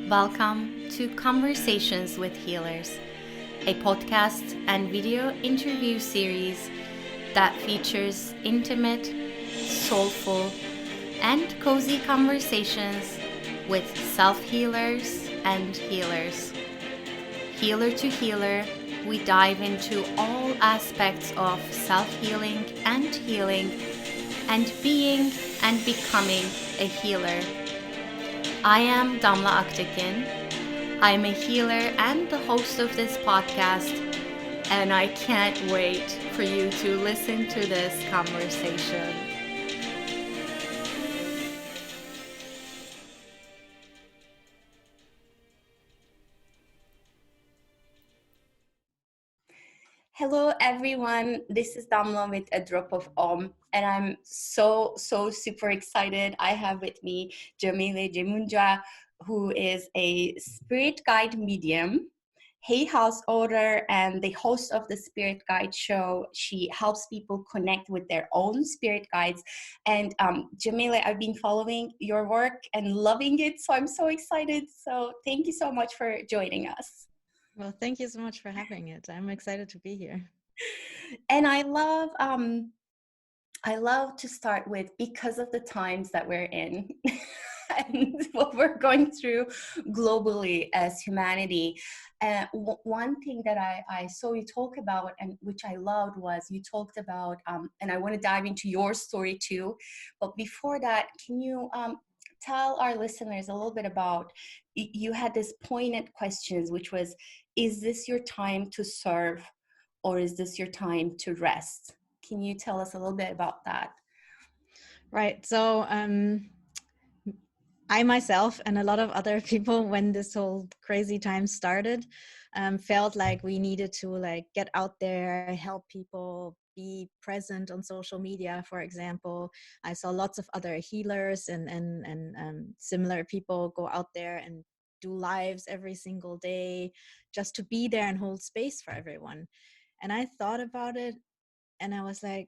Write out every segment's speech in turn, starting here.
Welcome to Conversations with Healers, a podcast and video interview series that features intimate, soulful, and cozy conversations with self-healers and healers. Healer to healer, we dive into all aspects of self-healing and healing and being and becoming a healer. I am Damla Aktekin. I am a healer and the host of this podcast, and I can't wait for you to listen to this conversation. Hello everyone, this is Damla with a drop of and I'm so super excited. I have with me Yamile Yemoonyah, who is a spirit guide medium, Hay House owner, and the host of the Spirit Guide show. She helps people connect with their own spirit guides. And Yamile, I've been following your work and loving it, so I'm so excited. So thank you so much for joining us. Well, thank you so much for having it. I'm excited to be here. And I love to start with, because of the times that we're in and what we're going through globally as humanity. One thing that I saw you talk about, and which I loved, was you talked about, and I want to dive into your story too. But before that, can you tell our listeners a little bit about, you had this poignant questions, which was, is this your time to serve, or is this your time to rest? Can you tell us a little bit about that? Right. So I myself and a lot of other people, when this whole crazy time started, felt like we needed to get out there, help people, be present on social media, for example. I saw lots of other healers and similar people go out there and do lives every single day just to be there and hold space for everyone. And I thought about it and I was like,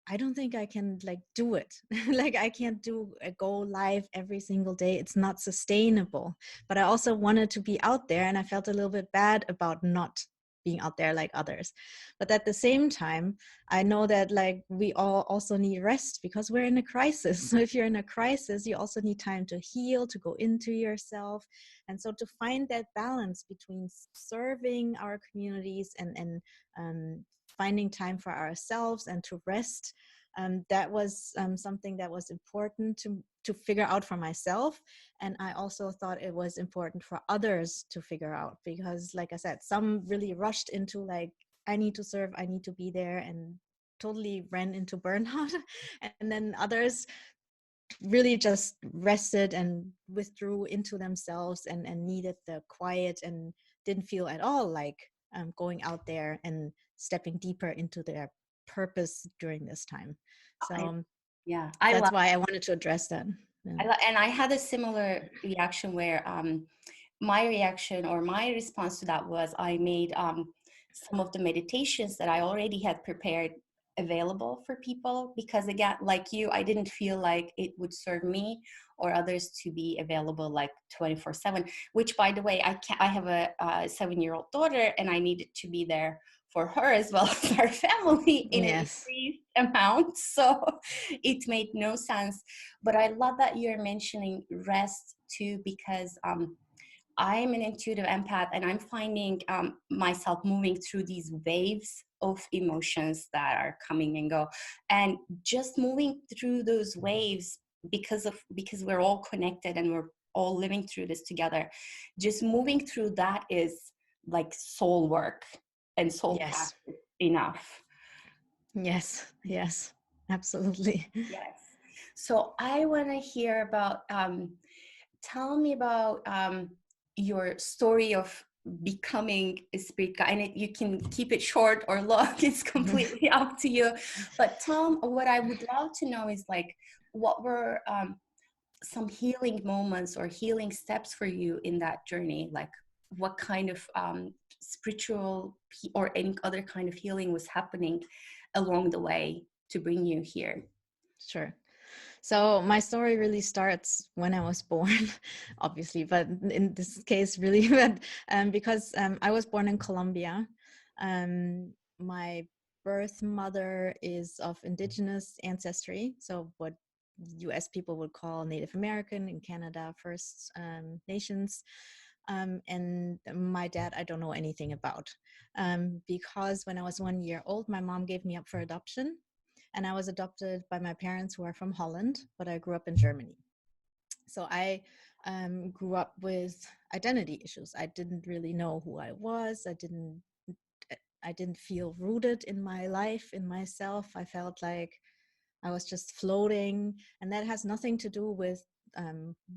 I don't think I can do it. I can't do a go live every single day. It's not sustainable. But I also wanted to be out there, and I felt a little bit bad about not being out there like others. But at the same time, I know that we all also need rest because we're in a crisis. So if you're in a crisis, you also need time to heal, to go into yourself. And so to find that balance between serving our communities and finding time for ourselves and to rest, that was something that was important to figure out for myself. And I also thought it was important for others to figure out, because like I said, some really rushed into I need to serve, I need to be there, and totally ran into burnout. And then others really just rested and withdrew into themselves and needed the quiet and didn't feel at all like going out there and stepping deeper into their purpose during this time. So that's why I wanted to address that. Yeah. And I had a similar reaction where my reaction or my response to that was, I made some of the meditations that I already had prepared available for people, because again, like you, I didn't feel like it would serve me or others to be available 24/7, which, by the way, I have a 7-year-old daughter, and I needed to be there for her as well as our family in an increased amount. So it made no sense. But I love that you're mentioning rest too, because I'm an intuitive empath, and I'm finding myself moving through these waves of emotions that are coming and go, and just moving through those waves, because we're all connected and we're all living through this together. Just moving through that is like soul work and soul practice enough. Yes, absolutely. Yes. So I want to hear about, tell me about your story of becoming a spirit guide. And you can keep it short or long, it's completely up to you. But Tom, what I would love to know is what were some healing moments or healing steps for you in that journey? What kind of spiritual or any other kind of healing was happening along the way to bring you here? Sure. So my story really starts when I was born, obviously, but in this case, really, but because I was born in Colombia. My birth mother is of indigenous ancestry, so what U.S. people would call Native American, in Canada First Nations. And my dad, I don't know anything about, because when I was 1 year old, my mom gave me up for adoption, and I was adopted by my parents who are from Holland, but I grew up in Germany. So I grew up with identity issues. I didn't really know who I was. I didn't feel rooted in my life, in myself. I felt like I was just floating, and that has nothing to do with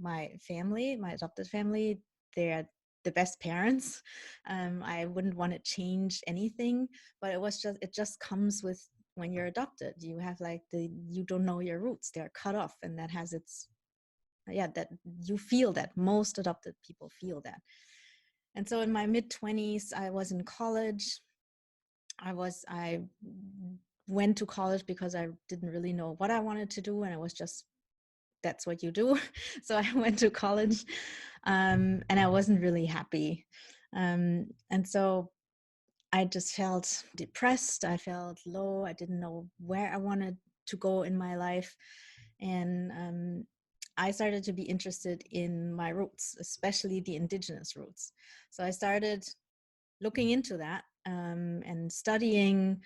my family, my adopted family. They're the best parents. I wouldn't want to change anything, but it just comes with when you're adopted. You have like you don't know your roots; they're cut off, and that has its that you feel that. Most adopted people feel that. And so in my mid-20s, I was in college. I went to college because I didn't really know what I wanted to do, and I was just, that's what you do. So I went to college, and I wasn't really happy. And so I just felt depressed. I felt low. I didn't know where I wanted to go in my life. And I started to be interested in my roots, especially the indigenous roots. So I started looking into that, and studying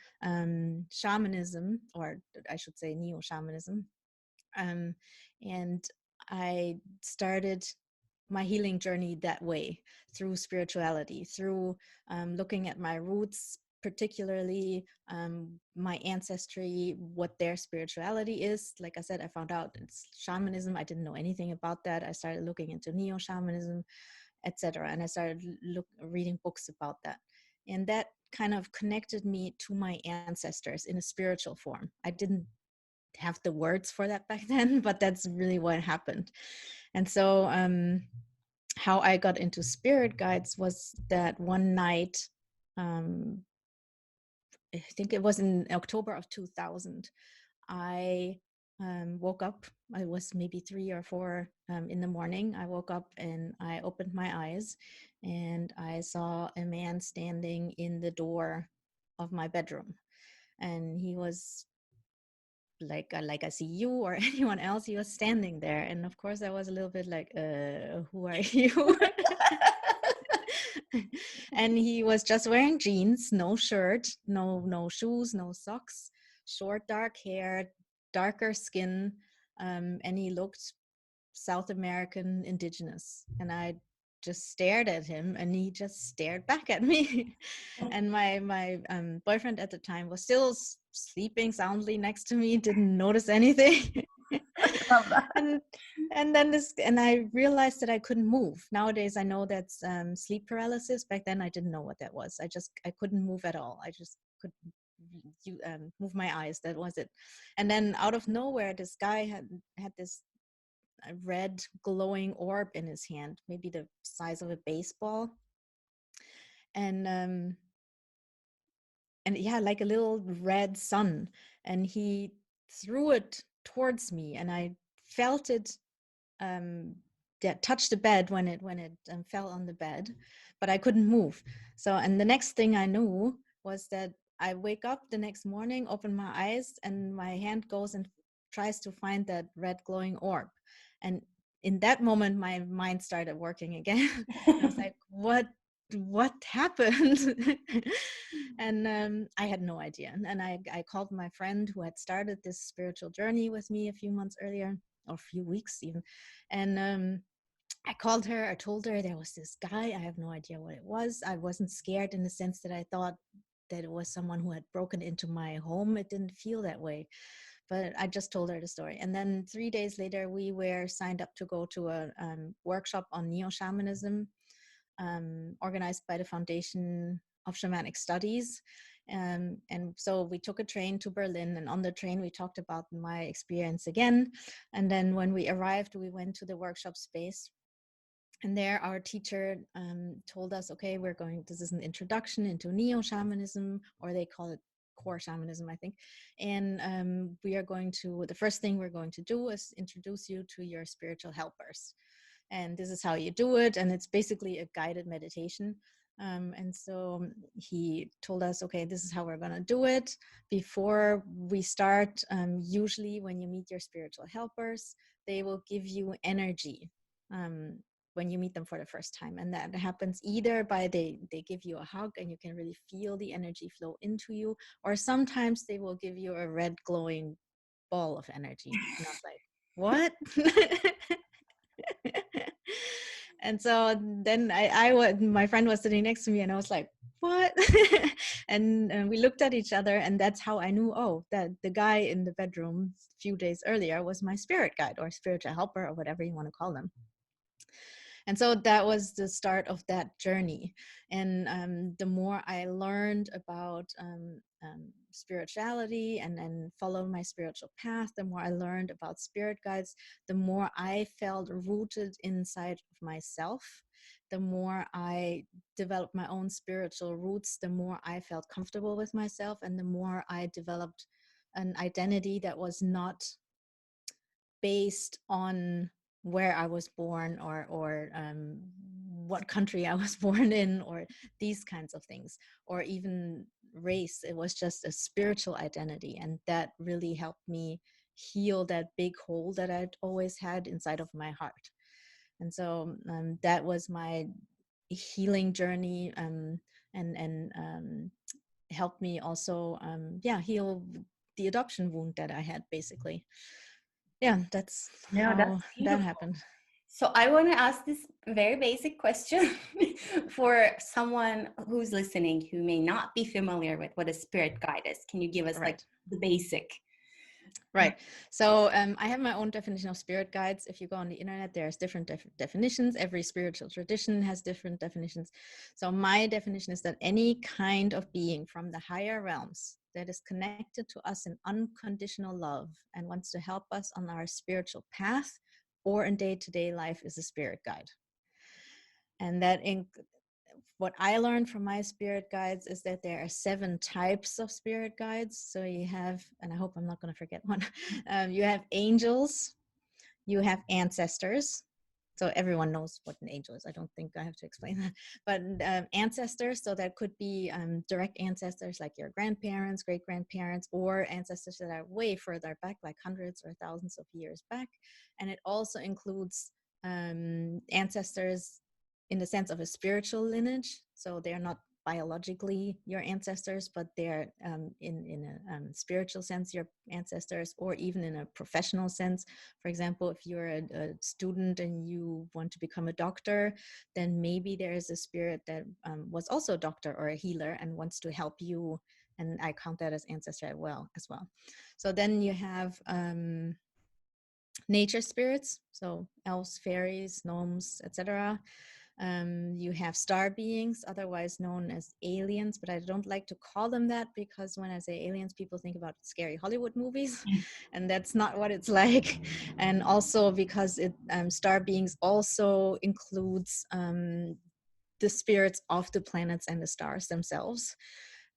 shamanism, or I should say neo shamanism. Um, and I started my healing journey that way, through spirituality, through looking at my roots, particularly my ancestry, what their spirituality is. Like I said, I found out it's shamanism. I didn't know anything about that. I started looking into neo shamanism, etc. And I started reading books about that. And that kind of connected me to my ancestors in a spiritual form. I didn't have the words for that back then, but that's really what happened. And so how I got into spirit guides was that one night, um, I think it was in October of 2000, I woke up. I was maybe 3 or 4 in the morning. I woke up and I opened my eyes, and I saw a man standing in the door of my bedroom. And he was like I see you or anyone else. He was standing there, and of course I was a little bit like, who are you? And he was just wearing jeans, no shirt, no shoes, no socks, short dark hair, darker skin, and he looked South American indigenous. And I just stared at him, and he just stared back at me. And my boyfriend at the time was still sleeping soundly next to me, didn't notice anything. Love that. and and then I realized that I couldn't move. Nowadays I know that's sleep paralysis. Back then I didn't know what that was. I couldn't move at all. I just could move my eyes. That was it. And then out of nowhere, this guy had this red glowing orb in his hand, maybe the size of a baseball. And and yeah, like a little red sun. And he threw it towards me, and I felt it um touched the bed when it fell on the bed, but I couldn't move. So, and the next thing I knew was that I wake up the next morning, open my eyes, and my hand goes and tries to find that red glowing orb. And in that moment my mind started working again. I was like, what happened? And I had no idea. And I called my friend who had started this spiritual journey with me a few months earlier, or a few weeks even. And I called her. I told her there was this guy. I have no idea what it was. I wasn't scared in the sense that I thought that it was someone who had broken into my home. It didn't feel that way. But I just told her the story. And then 3 days later, we were signed up to go to a workshop on neo shamanism, organized by the Foundation of Shamanic Studies. And so we took a train to Berlin, and on the train we talked about my experience again. And then when we arrived, we went to the workshop space, and there our teacher told us, okay, this is an introduction into neo shamanism, or they call it core shamanism, I think. And we are going to, the first thing we're going to do is introduce you to your spiritual helpers. And this is how you do it. And it's basically a guided meditation. And so he told us, okay, this is how we're going to do it. Before we start, usually when you meet your spiritual helpers, they will give you energy when you meet them for the first time. And that happens either by they give you a hug and you can really feel the energy flow into you, or sometimes they will give you a red glowing ball of energy. And I was like, what? And so then my friend was sitting next to me and I was like, what? And we looked at each other, and that's how I knew, oh, that the guy in the bedroom a few days earlier was my spirit guide or spiritual helper or whatever you want to call them. And so that was the start of that journey. And the more I learned about spirituality and followed my spiritual path, the more I learned about spirit guides, the more I felt rooted inside of myself. The more I developed my own spiritual roots, the more I felt comfortable with myself, and the more I developed an identity that was not based on where I was born or what country I was born in, or these kinds of things, or even race. It was just a spiritual identity, and that really helped me heal that big hole that I'd always had inside of my heart. And so that was my healing journey, and helped me also heal the adoption wound that I had, basically. Yeah, that's No, how that's that beautiful. happened. So I want to ask this very basic question for someone who's listening who may not be familiar with what a spirit guide is. Can you give us like Right. the basic? Right. So I have my own definition of spirit guides. If you go on the internet, there's different definitions. Every spiritual tradition has different definitions. So my definition is that any kind of being from the higher realms that is connected to us in unconditional love and wants to help us on our spiritual path or in day-to-day life is a spirit guide. And what I learned from my spirit guides is that there are 7 types of spirit guides. So you have, and I hope I'm not going to forget one, you have angels, you have ancestors. So everyone knows what an angel is. I don't think I have to explain that. But ancestors, so that could be direct ancestors like your grandparents, great-grandparents, or ancestors that are way further back, like hundreds or thousands of years back. And it also includes ancestors in the sense of a spiritual lineage. So they're not biologically your ancestors, but they're in a spiritual sense your ancestors, or even in a professional sense. For example, if you're a student and you want to become a doctor, then maybe there is a spirit that was also a doctor or a healer and wants to help you, and I count that as ancestor as well. So then you have nature spirits, so elves, fairies, gnomes, etc. You have star beings, otherwise known as aliens, but I don't like to call them that because when I say aliens, people think about scary Hollywood movies, and that's not what it's like. And also because star beings also includes the spirits of the planets and the stars themselves,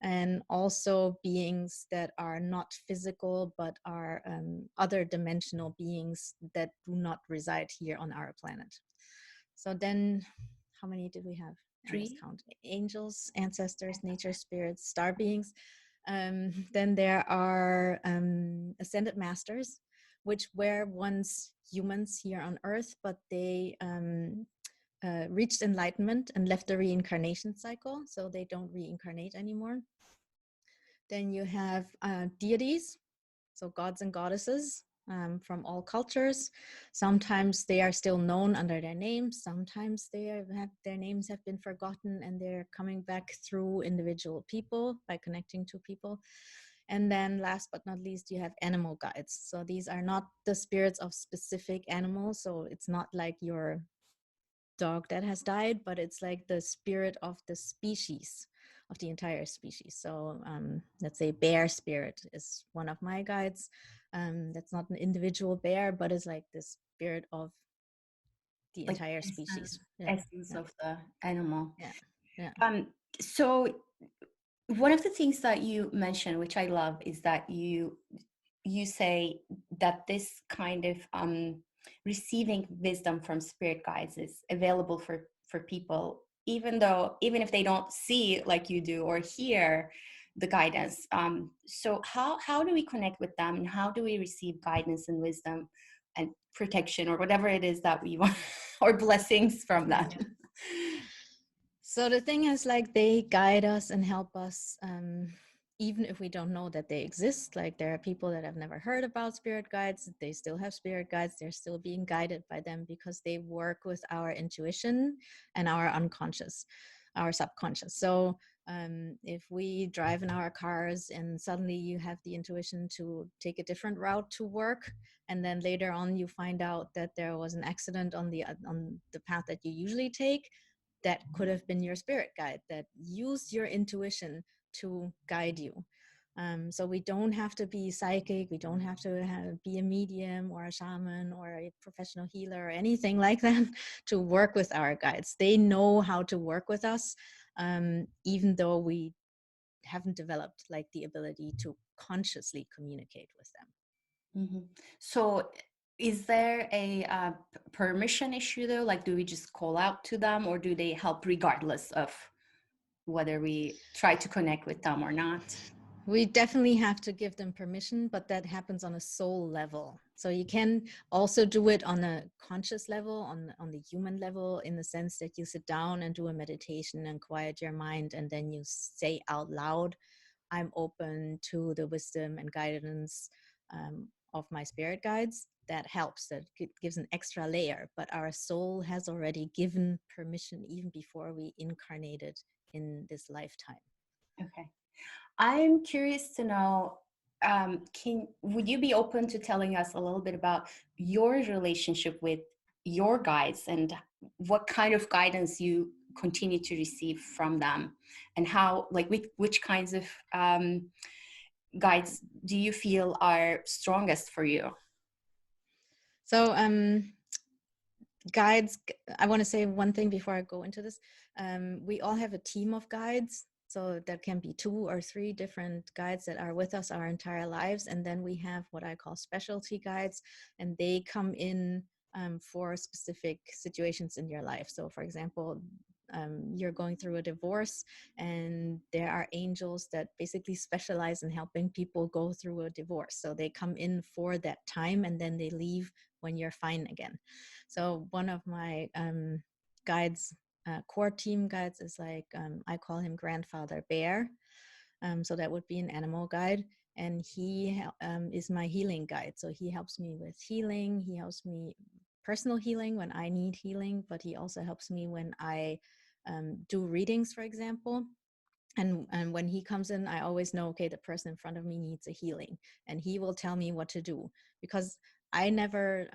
and also beings that are not physical but are other dimensional beings that do not reside here on our planet. So then, how many did we have? I lost 3. count. Angels, ancestors, nature spirits, star beings. Then there are ascended masters, which were once humans here on Earth, but they reached enlightenment and left the reincarnation cycle, so they don't reincarnate anymore. Then you have deities, so gods and goddesses from all cultures. Sometimes they are still known under their names. Sometimes their names have been forgotten and they're coming back through individual people by connecting to people. And then last but not least, you have animal guides. So these are not the spirits of specific animals. So it's not like your dog that has died, but it's like the spirit of the species, of the entire species. So let's say bear spirit is one of my guides. That's not an individual bear, but it's like the spirit of the Like entire essence, species. Yeah, essence yeah, of the animal. yeah, yeah. Um, so One of the things that you mentioned, which I love, is that you say that this kind of receiving wisdom from spirit guides is available for people, even if they don't see like you do or hear the guidance. So how do we connect with them, and how do we receive guidance and wisdom and protection, or whatever it is that we want, or blessings from them? Yeah. So the thing is, like, they guide us and help us, even if we don't know that they exist. Like, there are people that have never heard about spirit guides. They still have spirit guides. They're still being guided by them because they work with our intuition and our unconscious, our subconscious. So if we drive in our cars and suddenly you have the intuition to take a different route to work, and then later on you find out that there was an accident on the path that you usually take, that could have been your spirit guide that used your intuition to guide you. So we don't have to be psychic. We don't have to be a medium or a shaman or a professional healer or anything like that to work with our guides. They know how to work with us, even though we haven't developed like the ability to consciously communicate with them. Mhm. So, is there a permission issue though? Like, do we just call out to them, or do they help regardless of whether we try to connect with them or not? We definitely have to give them permission, but that happens on a soul level. So you can also do it on a conscious level, on the human level, in the sense that you sit down and do a meditation and quiet your mind, and then you say out loud, I'm open to the wisdom and guidance of my spirit guides. That helps. That gives an extra layer. But our soul has already given permission even before we incarnated in this lifetime. Okay. I'm curious to know, can would you be open to telling us a little bit about your relationship with your guides, and what kind of guidance you continue to receive from them, and how, like, which kinds of guides do you feel are strongest for you? So guides, I want to say one thing before I go into this. We all have a team of guides, so there can be 2 or 3 different guides that are with us our entire lives, and then we have what I call specialty guides, and they come in for specific situations in your life. So for example, you're going through a divorce, and there are angels that basically specialize in helping people go through a divorce. So they come in for that time, and then they leave when you're fine again. So one of my guides, core team guides, is like, I call him Grandfather Bear. So that would be an animal guide. And he is my healing guide. So he helps me with healing. He helps me personal healing when I need healing, but he also helps me when I do readings, for example. And when he comes in, I always know, okay, the person in front of me needs a healing, and he will tell me what to do, because I never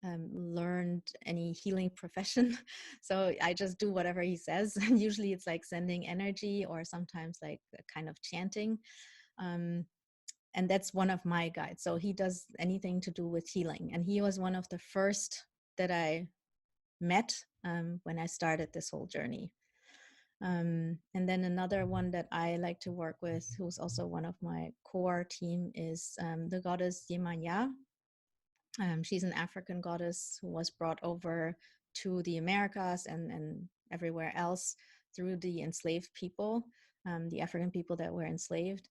learned any healing profession. So I just do whatever he says. And usually it's like sending energy, or sometimes like a kind of chanting. Um, and that's one of my guides. So he does anything to do with healing. And he was one of the first that I met when I started this whole journey. And then another one that I like to work with, who's also one of my core team, is the goddess Yemoonyah. She's an African goddess who was brought over to the Americas and everywhere else through the enslaved people, the African people that were enslaved.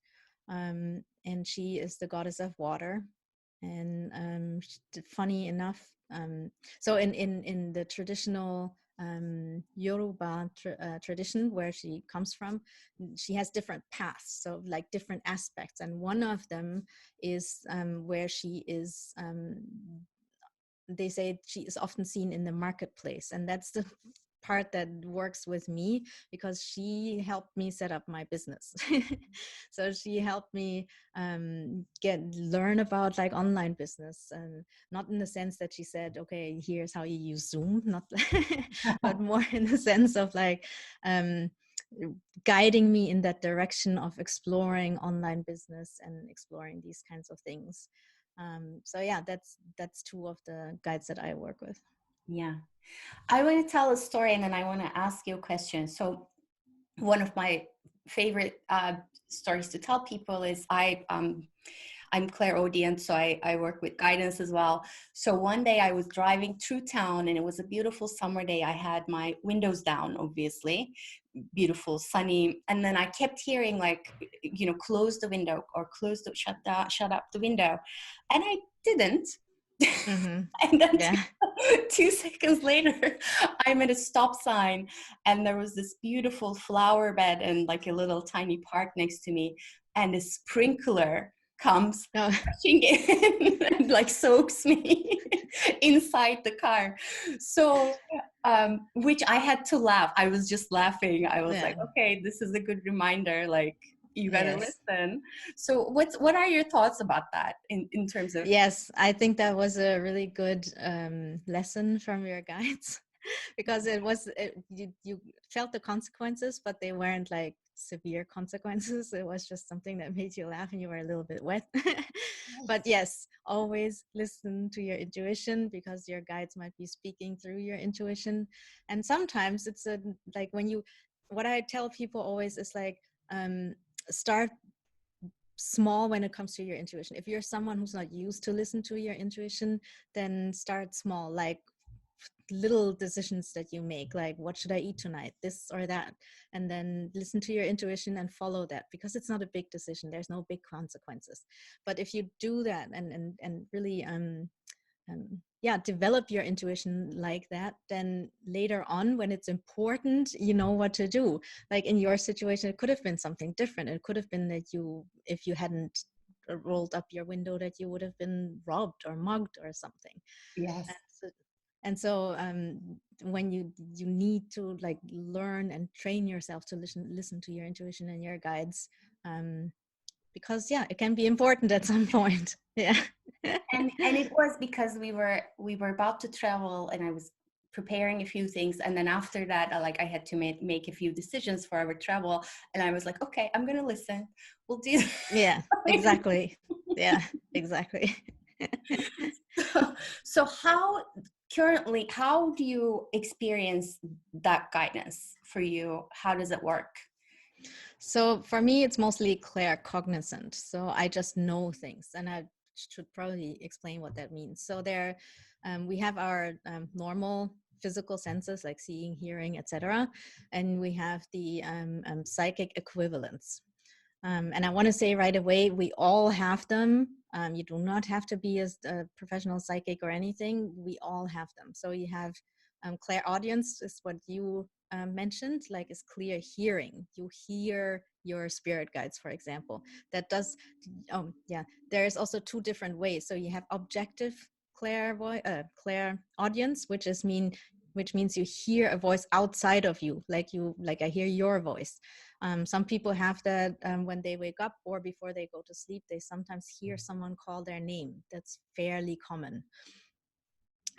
And she is the goddess of water. And funny enough, so in the traditional Yoruba tradition where she comes from, she has different paths, so like different aspects, and one of them is where she is. They say she is often seen in the marketplace, and that's the part that works with me, because she helped me set up my business. So she helped me learn about like online business, and not in the sense that she said, okay, here's how you use Zoom, not but more in the sense of like um, guiding me in that direction of exploring online business and exploring these kinds of things. So yeah, that's 2 of the guides that I work with. Yeah. I want to tell a story, and then I want to ask you a question. So, one of my favorite stories to tell people is I'm clairaudient, so I work with guidance as well. So one day I was driving through town and it was a beautiful summer day. I had my windows down, obviously, beautiful, sunny. And then I kept hearing like, close the window or shut up the window. And I didn't. Mm-hmm. And then Yeah. 2 seconds later, I'm at a stop sign and there was this beautiful flower bed and like a little tiny park next to me. And a sprinkler comes Oh, rushing in and like soaks me inside the car. So, which I had to laugh. I was just laughing. I was yeah. like, okay, this is a good reminder. Like, you gotta Yes. listen. So, what are your thoughts about that in terms of? Yes, I think that was a really good lesson from your guides because you felt the consequences, but they weren't like severe consequences. It was just something that made you laugh and you were a little bit wet. But yes, always listen to your intuition because your guides might be speaking through your intuition. And sometimes it's like what I tell people always is like, start small when it comes to your intuition. If you're someone who's not used to listen to your intuition, then start small, like little decisions that you make, like what should I eat tonight, this or that, and then listen to your intuition and follow that, because it's not a big decision, there's no big consequences. But if you do that and really yeah, develop your intuition like that, then later on when it's important, you know what to do. Like in your situation, it could have been something different. It could have been that if you hadn't rolled up your window, that you would have been robbed or mugged or something. Yes. And so, and so when you need to like learn and train yourself to listen to your intuition and your guides, because yeah, it can be important at some point. Yeah. And it was because we were about to travel and I was preparing a few things, and then after that I had to make a few decisions for our travel, and I was like, okay, I'm gonna listen, we'll do Yeah, exactly. Yeah, exactly. so how do you experience that guidance for you? How does it work? So for me, it's mostly claircognizant. So I just know things, and I should probably explain what that means. So we have our normal physical senses like seeing, hearing, etc., and we have the psychic equivalents. And I want to say right away, we all have them. You do not have to be a professional psychic or anything. We all have them. So you have clairaudience is what you mentioned, like is clear hearing. You hear your spirit guides, for example. That does, yeah. There is also two different ways. So you have objective clairaudience, which means you hear a voice outside of you, like I hear your voice. Some people have that when they wake up or before they go to sleep, they sometimes hear someone call their name. That's fairly common.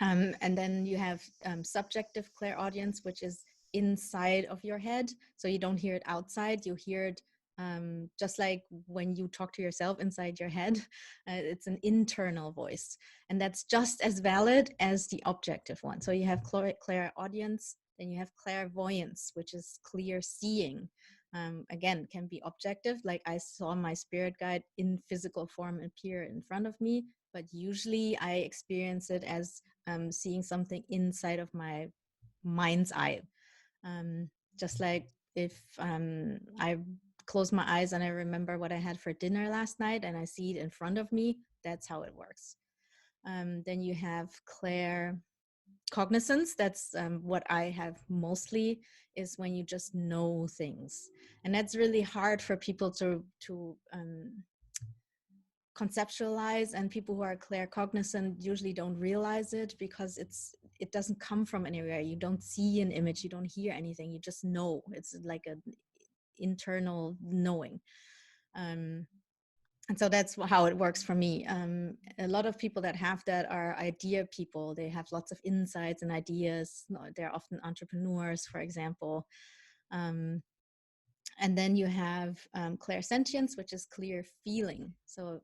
And then you have subjective clairaudience, which is inside of your head. So you don't hear it outside, you hear it just like when you talk to yourself inside your head. It's an internal voice. And that's just as valid as the objective one. So you have clairaudience, then you have clairvoyance, which is clear seeing. Again, can be objective, like I saw my spirit guide in physical form appear in front of me, but usually I experience it as seeing something inside of my mind's eye. Just like if I close my eyes and I remember what I had for dinner last night and I see it in front of me, that's how it works. Then you have clair cognizance. That's what I have mostly, is when you just know things, and that's really hard for people to conceptualize, and people who are claircognizant usually don't realize it because it doesn't come from anywhere. You don't see an image, you don't hear anything, you just know. It's like an internal knowing. And so that's how it works for me. A lot of people that have that are idea people. They have lots of insights and ideas. They're often entrepreneurs, for example. And then you have clairsentience, which is clear feeling. So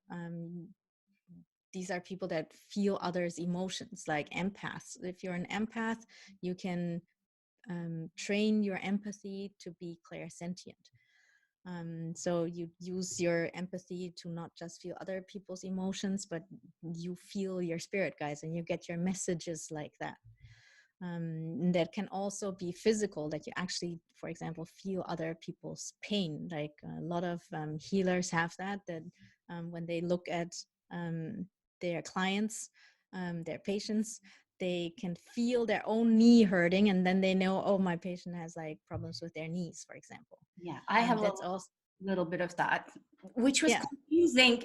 these are people that feel others' emotions, like empaths. If you're an empath, you can train your empathy to be clairsentient. So you use your empathy to not just feel other people's emotions, but you feel your spirit guides and you get your messages like that. That can also be physical, that you actually, for example, feel other people's pain. Like a lot of healers have that when they look at their clients, their patients, they can feel their own knee hurting, and then they know, oh, my patient has like problems with their knees, for example. Yeah, I have a That's also, little bit of that, which was yeah, confusing,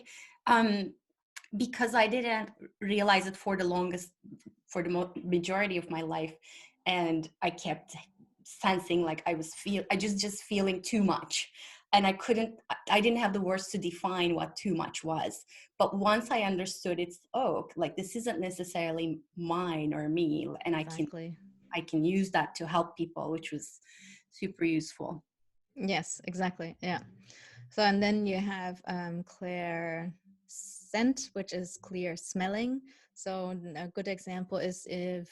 because I didn't realize it for the longest, for the majority of my life, and I kept sensing like I just feeling too much, and I didn't have the words to define what too much was. But once I understood, it's, oh, like this isn't necessarily mine or me, and exactly. I can use that to help people, which was super useful. Yes, exactly. Yeah. So, and then you have clear scent, which is clear smelling. So, a good example is if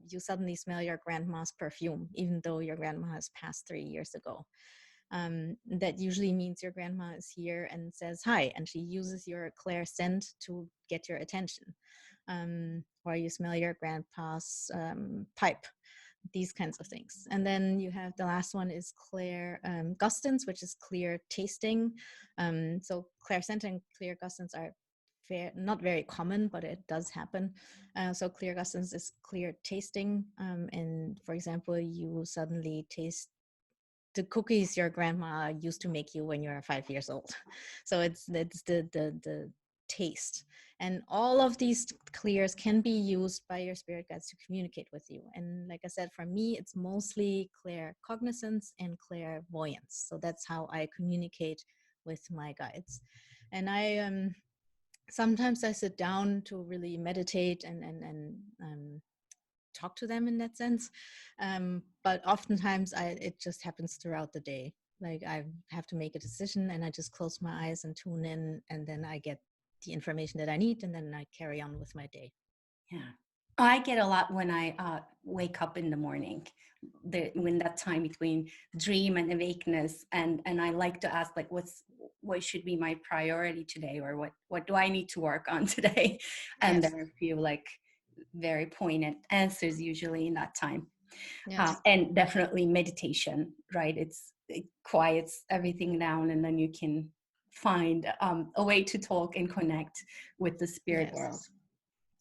you suddenly smell your grandma's perfume, even though your grandma has passed 3 years ago. That usually means your grandma is here and says hi, and she uses your clear scent to get your attention. Or you smell your grandpa's pipe, these kinds of things. And then you have the last one is clear gustance, which is clear tasting. So clear scent and clear gustance are not very common, but it does happen. So clear gustance is clear tasting. And for example, you suddenly taste the cookies your grandma used to make you when you were 5 years old. So it's the taste. And all of these clears can be used by your spirit guides to communicate with you. And like I said, for me, it's mostly claircognizance and clairvoyance. So that's how I communicate with my guides. And I sometimes I sit down to really meditate and talk to them in that sense. But oftentimes it just happens throughout the day. Like I have to make a decision and I just close my eyes and tune in, and then I get the information that I need, and then I carry on with my day. Yeah. I get a lot when I wake up in the morning, when that time between dream and awakeness, and I like to ask like, what should be my priority today, or what do I need to work on today? And Yes. there are a few like very poignant answers usually in that time. Yes. And definitely meditation, right? It quiets everything down, and then you can find a way to talk and connect with the spirit Yes. world.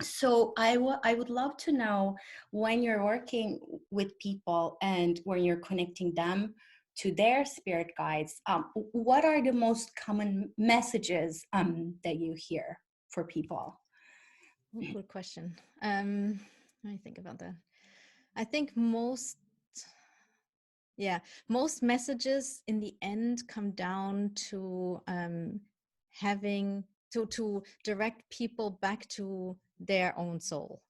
So I would love to know, when you're working with people and when you're connecting them to their spirit guides, what are the most common messages that you hear for people? Oh, good question. Let me think about that. I think yeah, most messages in the end come down to having to direct people back to their own soul.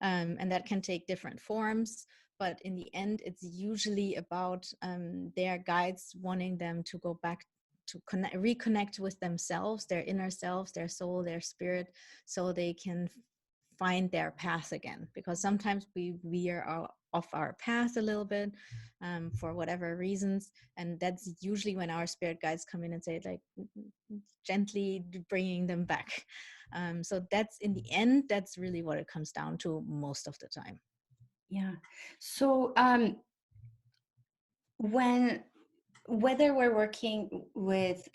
And that can take different forms, but in the end it's usually about their guides wanting them to go back to reconnect with themselves, their inner selves, their soul, their spirit, so they can find their path again. Because sometimes we veer off our path a little bit for whatever reasons, and that's usually when our spirit guides come in and say, like, gently bringing them back. So that's, in the end, that's really what it comes down to most of the time. Yeah. So when whether we're working with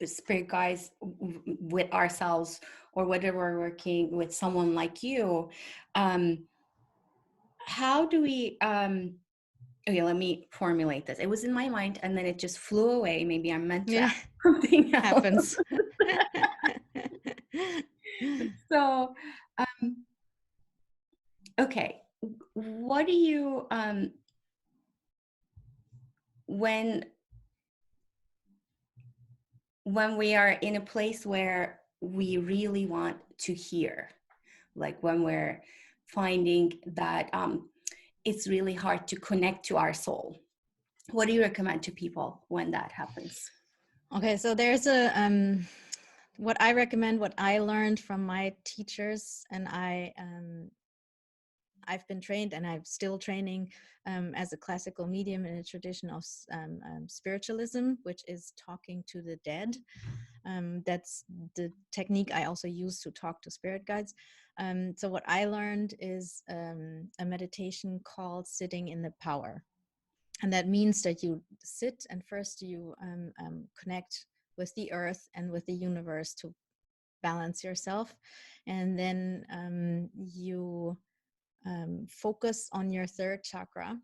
spirit guides, with ourselves, or whether we're working with someone like you, um, how do we okay, let me formulate this. It was in my mind and then it just flew away. Maybe I'm meant to Yeah, ask something else. happens. So okay, what do you when we are in a place where we really want to hear, like when we're finding that it's really hard to connect to our soul, what do you recommend to people when that happens? Okay, so there's a what I recommend, what I learned from my teachers, and I I've been trained and I'm still training as a classical medium in a tradition of spiritualism, which is talking to the dead. That's the technique I also use to talk to spirit guides. So what I learned is a meditation called sitting in the power. And that means that you sit and first you connect with the earth and with the universe to balance yourself. And then you focus on your third chakra,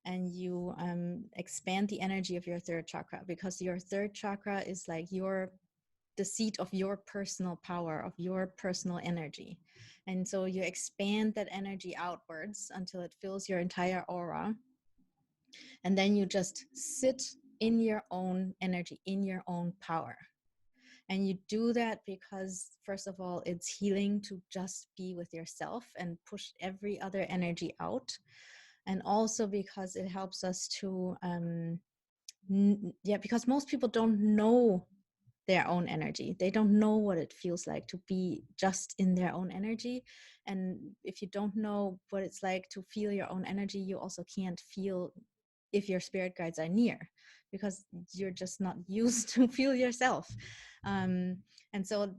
and you expand the energy of your third chakra, because your third chakra is like the seat of your personal power, of your personal energy. And so you expand that energy outwards until it fills your entire aura. And then you just sit in your own energy, in your own power. And you do that because, first of all, it's healing to just be with yourself and push every other energy out. And also because it helps us to, because most people don't know their own energy. They don't know what it feels like to be just in their own energy. And if you don't know what it's like to feel your own energy, you also can't feel if your spirit guides are near, because you're just not used to feel yourself. And so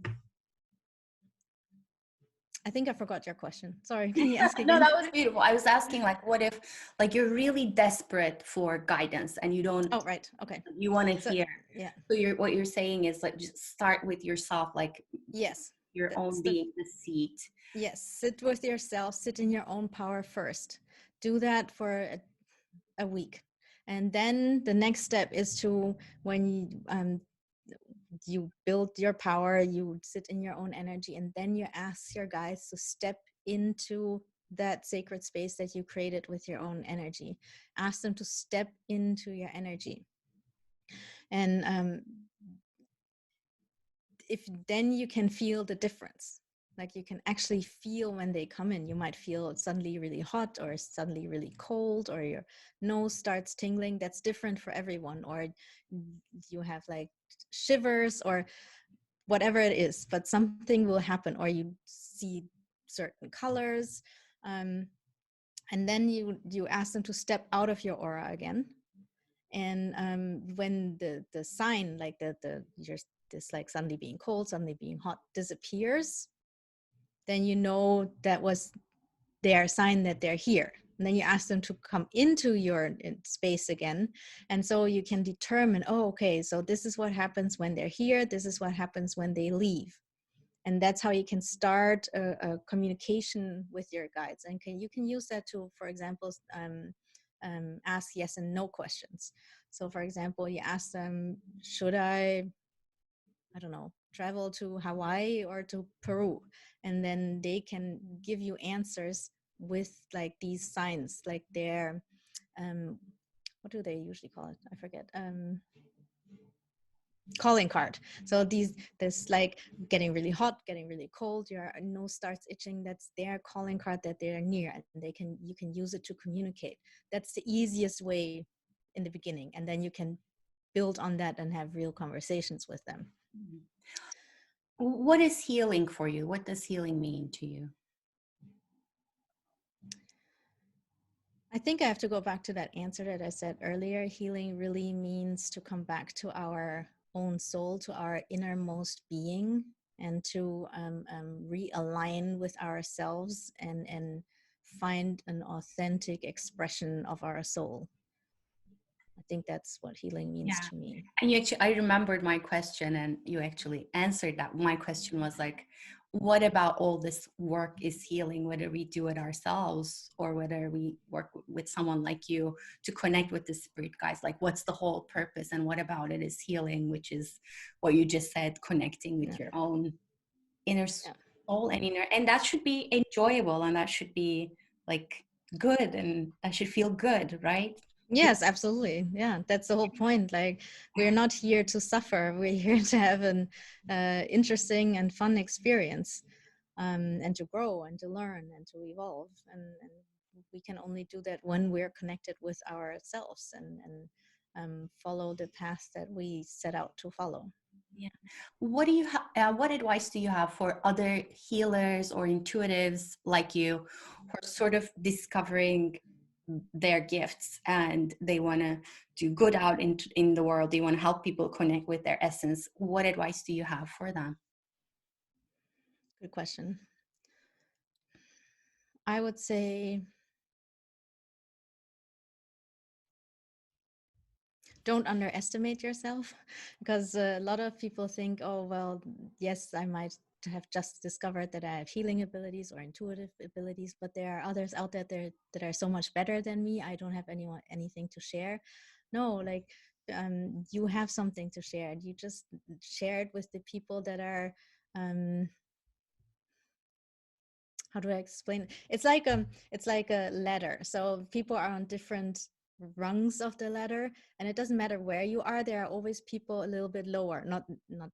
I think I forgot your question. Sorry, can you ask No, again? that was beautiful. I was asking, like, what if, like, you're really desperate for guidance and you don't, Oh, right. Okay. you want to So, hear. yeah. So what you're saying is, like, just start with yourself, like Yes. your That's own the being the seat. Yes, sit with yourself, sit in your own power first. Do that for a week. And then the next step is to, when you build your power, you sit in your own energy, and then you ask your guides to step into that sacred space that you created with your own energy. Ask them to step into your energy. And if then you can feel the difference, like you can actually feel when they come in. You might feel suddenly really hot or suddenly really cold, or your nose starts tingling. That's different for everyone. Or you have like shivers or whatever it is, but something will happen, or you see certain colors. um, and then you ask them to step out of your aura again. And when the sign, like the you're this like suddenly being cold, suddenly being hot, disappears, then you know that was their sign that they're here. And then you ask them to come into your space again. And so you can determine, oh, okay, so this is what happens when they're here, this is what happens when they leave. And that's how you can start a communication with your guides. And you can use that to, for example, ask yes and no questions. So for example, you ask them, should I don't know, travel to Hawaii or to Peru? And then they can give you answers with like these signs, like their what do they usually call it, I forget, calling card. So this like getting really hot, getting really cold, your nose starts itching, that's their calling card that they're near, and you can use it to communicate. That's the easiest way in the beginning, and then you can build on that and have real conversations with them. What is healing for you? What does healing mean to you? I think I have to go back to that answer that I said earlier. Healing really means to come back to our own soul, to our innermost being, and to realign with ourselves and find an authentic expression of our soul. I think that's what healing means Yeah. to me. And you actually, I remembered my question and you actually answered that. My question was like, what about all this work is healing, whether we do it ourselves or whether we work with someone like you to connect with the spirit guys? Like, what's the whole purpose and what about it is healing, which is what you just said, connecting with Yeah. your own inner Yeah. soul and inner, and that should be enjoyable and that should be like good and that should feel good, right? Yes, absolutely. Yeah, that's the whole point. Like, we're not here to suffer. We're here to have an interesting and fun experience, and to grow and to learn and to evolve. And we can only do that when we're connected with ourselves and follow the path that we set out to follow. Yeah. What do you what advice do you have for other healers or intuitives like you who are sort of discovering their gifts and they want to do good out in the world? They want to help people connect with their essence. What advice do you have for them? Good question. I would say don't underestimate yourself, because a lot of people think, oh, well, yes, I might have just discovered that I have healing abilities or intuitive abilities, but there are others out there that are so much better than me. I don't have anything to share. No, like, you have something to share. You just share it with the people that are, how do I explain it? It's like a ladder. So people are on different rungs of the ladder, and it doesn't matter where you are. There are always people a little bit lower, not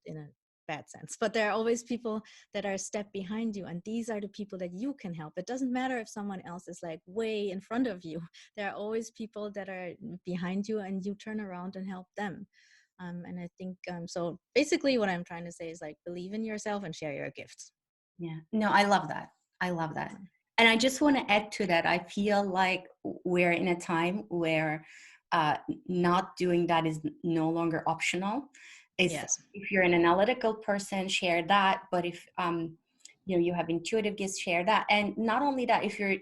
in a bad sense, but there are always people that are a step behind you, and these are the people that you can help. It doesn't matter if someone else is like way in front of you. There are always people that are behind you, and you turn around and help them. And I think, so basically what I'm trying to say is, like, believe in yourself and share your gifts. Yeah. No, I love that. I love that. And I just want to add to that. I feel like we're in a time where not doing that is no longer optional. It's Yes. if you're an analytical person, share that. But if you have intuitive gifts, share that. And not only that, if you're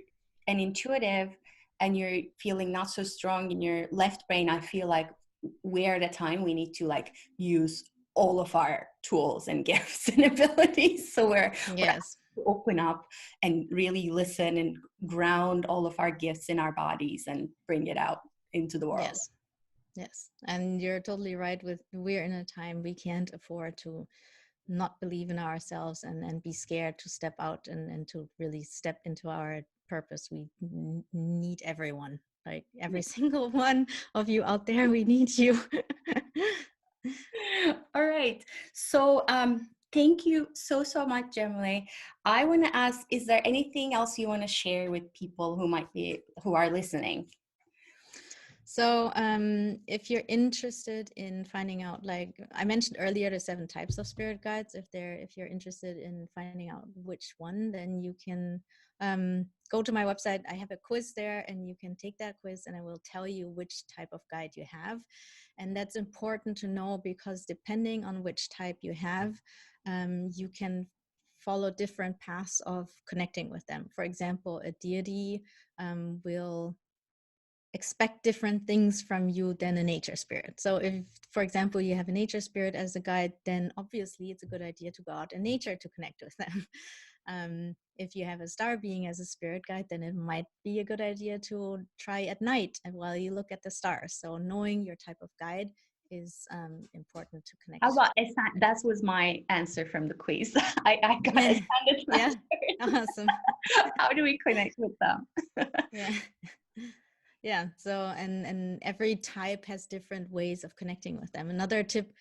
an intuitive and you're feeling not so strong in your left brain, I feel like we're at a time we need to like use all of our tools and gifts and abilities. So we're Yes. to open up and really listen and ground all of our gifts in our bodies and bring it out into the world. Yes. Yes. And you're totally right with, we're in a time we can't afford to not believe in ourselves and be scared to step out and to really step into our purpose. We need everyone, like every single one of you out there. We need you. All right. So thank you so much, Yamile. I want to ask, is there anything else you want to share with people who are listening? So, if you're interested in finding out, like I mentioned earlier, the 7 types of spirit guides. If you're interested in finding out which one, then you can go to my website. I have a quiz there, and you can take that quiz, and I will tell you which type of guide you have. And that's important to know, because depending on which type you have, you can follow different paths of connecting with them. For example, a deity will expect different things from you than a nature spirit. So if, for example, you have a nature spirit as a guide, then obviously it's a good idea to go out in nature to connect with them. If you have a star being as a spirit guide, then it might be a good idea to try at night and while you look at the stars. So knowing your type of guide is important to How connect. about that was my answer from the quiz. I got a standard Yeah, answer. awesome. How do we connect with them? Yeah. Yeah. So, and every type has different ways of connecting with them. Another tip,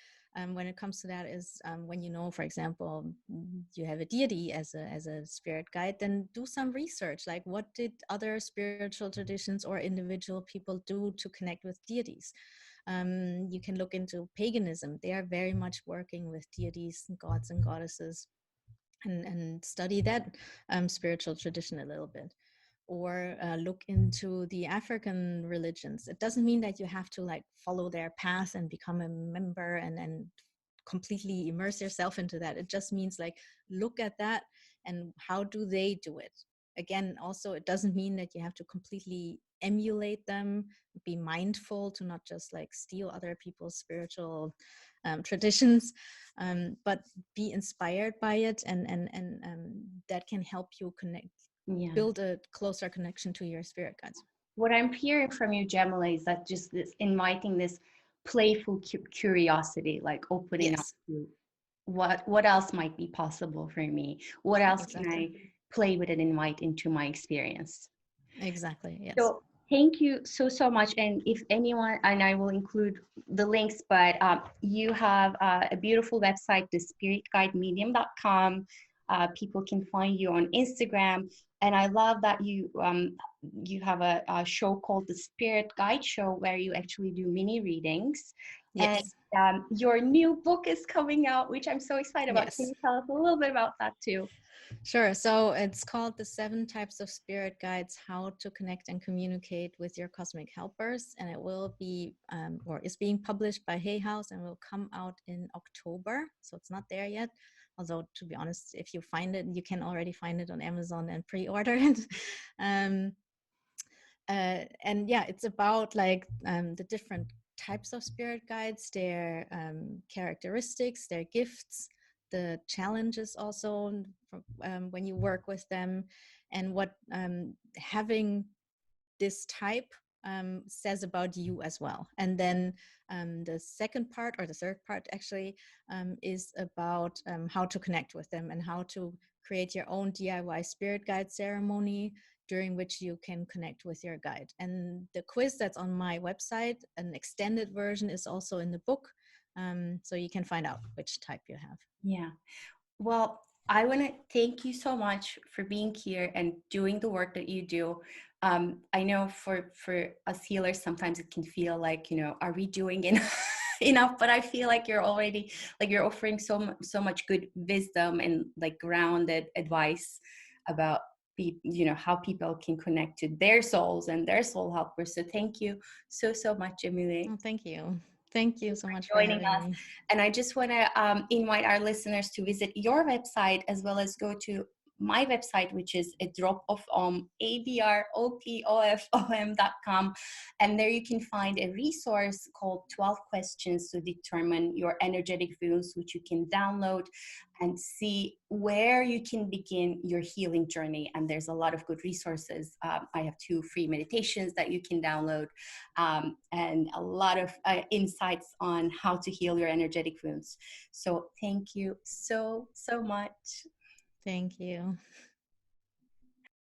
when it comes to that is, when you know, for example, you have a deity as a spirit guide, then do some research. Like, what did other spiritual traditions or individual people do to connect with deities? You can look into paganism. They are very much working with deities, gods and goddesses, and study that spiritual tradition a little bit. Or look into the African religions. It doesn't mean that you have to like follow their path and become a member and completely immerse yourself into that. It just means like, look at that and how do they do it. Again, also, it doesn't mean that you have to completely emulate them. Be mindful to not just like steal other people's spiritual traditions, but be inspired by it, and that can help you connect, Yeah. build a closer connection to your spirit guides. What I'm hearing from you, Gemma, is that just this inviting this playful curiosity, like opening up Yes, to what else might be possible for me? What else can exactly. I play with and invite into my experience? Exactly. Yes. So thank you so much. And if anyone, and I will include the links, but you have a beautiful website, thespiritguidemedium.com. People can find you on Instagram. And I love that you have a show called the Spirit Guide Show where you actually do mini readings. And Yes. your new book is coming out, which I'm so excited about. Can Yes. you tell us a little bit about that too? Sure. So it's called The 7 Types of Spirit Guides: How to Connect and Communicate with Your Cosmic Helpers. And it will be, or is being published by Hay House and will come out in October. So it's not there yet. Although, to be honest, if you find it, you can already find it on Amazon and pre-order it. um, and yeah, it's about like the different types of spirit guides, their characteristics, their gifts, the challenges also when you work with them, and what having this type says about you as well. And then the second part, or the third part actually, is about how to connect with them and how to create your own DIY spirit guide ceremony during which you can connect with your guide. And the quiz that's on my website, an extended version, is also in the book. So you can find out which type you have. Yeah. Well, I want to thank you so much for being here and doing the work that you do. I know for us healers, sometimes it can feel like, are we doing enough? Enough? But I feel like you're already, like, you're offering so much good wisdom and like grounded advice about how people can connect to their souls and their soul helpers. So thank you so much, Yamile, Oh, thank you. Thank you so much for joining having us. me. And I just want to invite our listeners to visit your website, as well as go to my website, which is a drop of abropofom.com. And there you can find a resource called 12 questions to determine your energetic wounds, which you can download and see where you can begin your healing journey. And there's a lot of good resources. I have 2 free meditations that you can download, and a lot of insights on how to heal your energetic wounds. So thank you so much. Thank you.